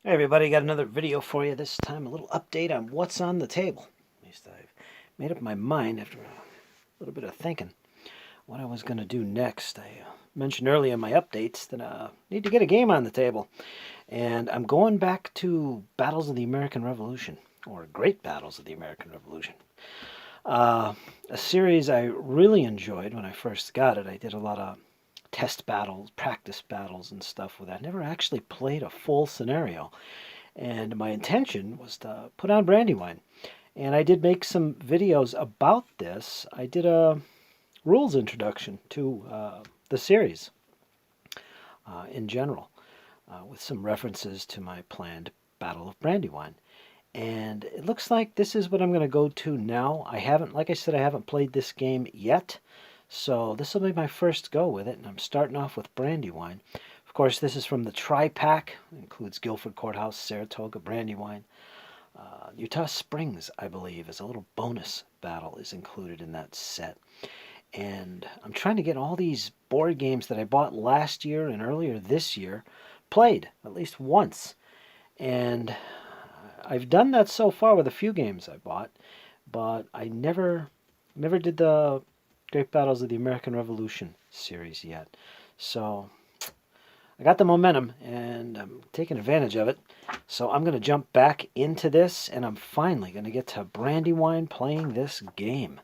Hey everybody, got another video for you. This time a little update on what's on the table. At least I've made up my mind after a little bit of thinking what I was going to do next. I mentioned earlier in my updates that I need to get a game on the table. And I'm going back to Battles of the American Revolution, or Great Battles of the American Revolution. A series I really enjoyed when I first got it. I did a lot of test battles, practice battles and stuff with that. I never actually played a full scenario. And my intention was to put on Brandywine. And I did make some videos about this. I did a rules introduction to the series in general, with some references to my planned Battle of Brandywine. And it looks like this is what I'm going to go to now. I haven't, like I said, I haven't played this game yet. So this will be my first go with it. And I'm starting off with Brandywine. Of course, this is from the tri-pack. It includes Guilford Courthouse, Saratoga, Brandywine. Utah Springs, I believe, as a little bonus battle is included in that set. And I'm trying to get all these board games that I bought last year and earlier this year played at least once. And I've done that so far with a few games I bought, but I never did the Great Battles of the American Revolution series yet. So I got the momentum and I'm taking advantage of it. So I'm going to jump back into this and I'm finally going to get to Brandywine playing this game.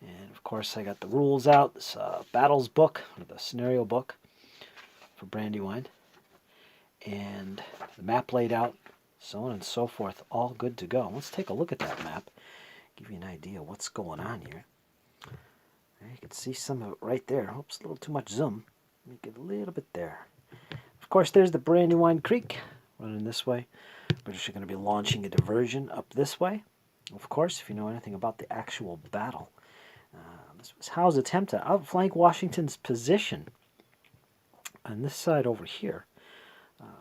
And of course I got the rules out, this battles book, or the scenario book for Brandywine. And the map laid out, so on and so forth, all good to go. Let's take a look at that map, give you an idea what's going on here. There, you can see some of it right there. Oops, a little too much zoom. Make it a little bit there. Of course, there's the Brandywine Creek running this way. British are going to be launching a diversion up this way. Of course, if you know anything about the actual battle. This was Howe's attempt to outflank Washington's position on this side over here.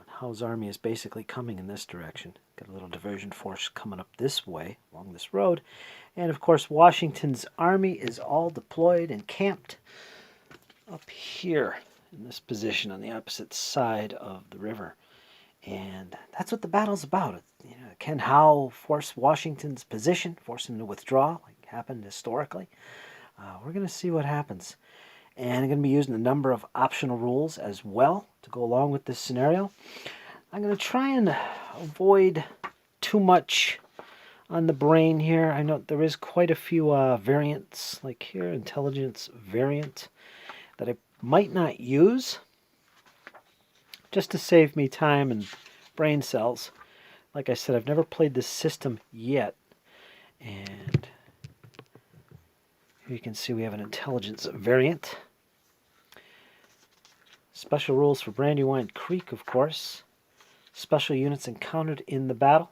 Howe's army is basically coming in this direction. Got a little diversion force coming up this way along this road. And of course, Washington's army is all deployed and camped up here in this position on the opposite side of the river. And that's what the battle's about. You know, can Howe force Washington's position, force him to withdraw, like happened historically? We're going to see what happens. And I'm going to be using a number of optional rules as well to go along with this scenario. I'm going to try and avoid too much on the brain here. I know there is quite a few variants, like here, intelligence variant, that I might not use, just to save me time and brain cells. Like I said, I've never played this system yet. And here you can see we have an intelligence variant. Special rules for Brandywine Creek, of course. Special units encountered in the battle.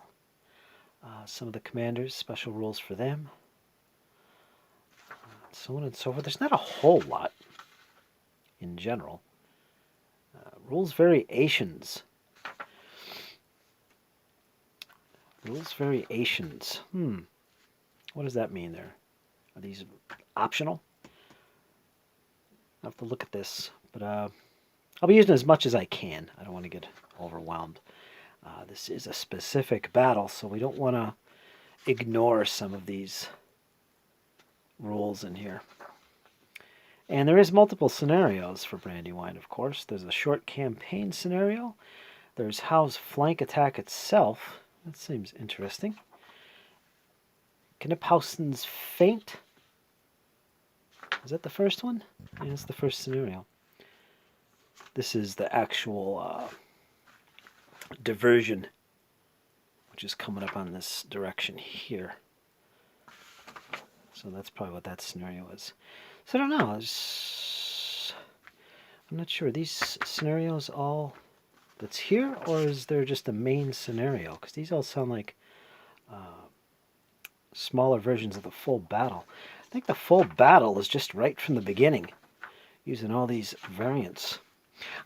Some of the commanders, special rules for them. So on and so forth. There's not a whole lot in general. Rules variations. Rules variations. What does that mean there? Are these optional? I'll have to look at this. But I'll be using as much as I can. I don't want to get overwhelmed. This is a specific battle, so we don't want to ignore some of these rules in here. And there is multiple scenarios for Brandywine, of course. There's a short campaign scenario. There's Howe's flank attack itself. That seems interesting. Knipphausen's feint. Is that the first one? Yeah, it's the first scenario. This is the actual diversion, which is coming up on this direction here. So that's probably what that scenario is. So I don't know. I'm not sure. Are these scenarios all that's here, or is there just a main scenario? Because these all sound like smaller versions of the full battle. I think the full battle is just right from the beginning, using all these variants.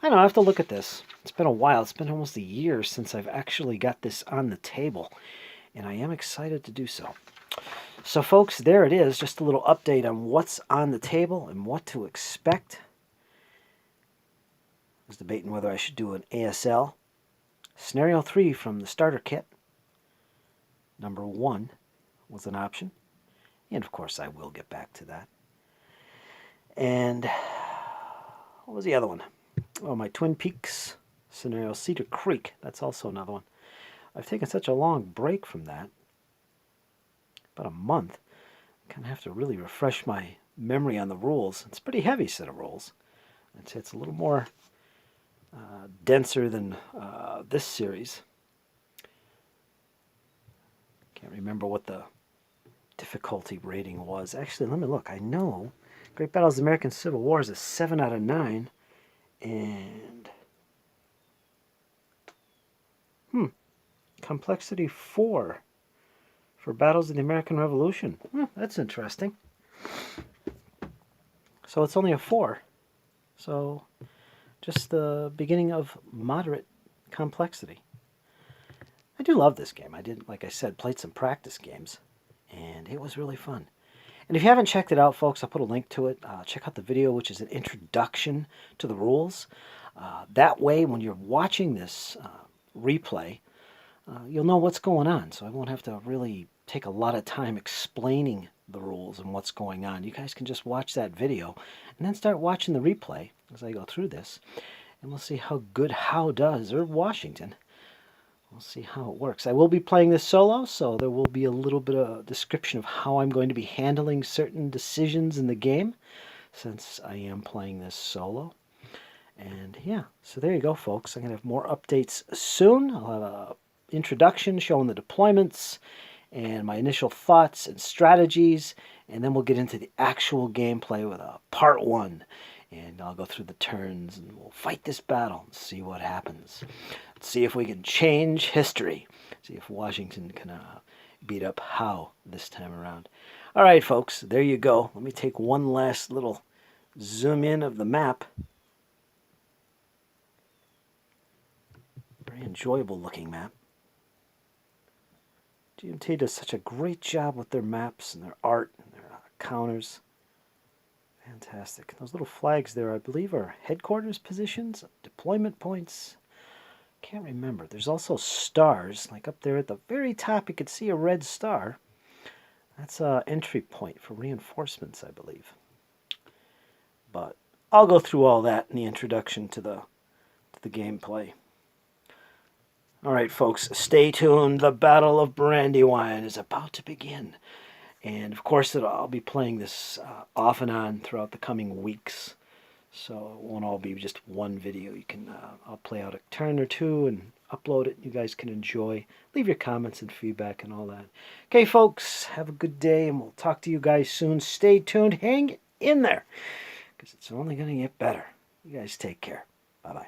I don't know, I have to look at this. It's been a while. It's been almost a year since I've actually got this on the table, and I am excited to do so. So folks, there it is. Just a little update on what's on the table and what to expect. I was debating whether I should do an ASL Scenario 3 from the starter kit. Number 1 was an option. And of course I will get back to that. And what was the other one? Oh, my Twin Peaks scenario, Cedar Creek. That's also another one. I've taken such a long break from that. About a month. I kind of have to really refresh my memory on the rules. It's a pretty heavy set of rules. I'd say it's a little more denser than this series. Can't remember what the difficulty rating was. Actually, let me look. I know Great Battles of the American Civil War is a 7 out of 9. And complexity 4 for Battles of the American Revolution. That's interesting. So it's only a 4. So just the beginning of moderate complexity. I do love this game. I did, like I said, played some practice games, and it was really fun. And if you haven't checked it out, folks, I'll put a link to it. Check out the video, which is an introduction to the rules. That way, when you're watching this replay, you'll know what's going on. So I won't have to really take a lot of time explaining the rules and what's going on. You guys can just watch that video and then start watching the replay as I go through this. And we'll see how good Howe does, or Washington. We'll see how it works. I will be playing this solo, so there will be a little bit of description of how I'm going to be handling certain decisions in the game, since I am playing this solo. And yeah, so there you go, folks. I'm going to have more updates soon. I'll have an introduction showing the deployments and my initial thoughts and strategies, and then we'll get into the actual gameplay with part 1. And I'll go through the turns, and we'll fight this battle and see what happens. Let's see if we can change history. See if Washington can beat up Howe this time around. All right, folks, there you go. Let me take one last little zoom in of the map. Very enjoyable looking map. GMT does such a great job with their maps and their art and their counters. Fantastic. Those little flags there, I believe, are headquarters positions, deployment points. Can't remember. There's also stars, like up there at the very top you could see a red star. That's an entry point for reinforcements, I believe. But I'll go through all that in the introduction to the gameplay. All right, folks, stay tuned. The Battle of Brandywine is about to begin. And, of course, I'll be playing this off and on throughout the coming weeks. So it won't all be just one video. I'll play out a turn or two and upload it. You guys can enjoy. Leave your comments and feedback and all that. Okay, folks, have a good day, and we'll talk to you guys soon. Stay tuned. Hang in there, because it's only going to get better. You guys take care. Bye-bye.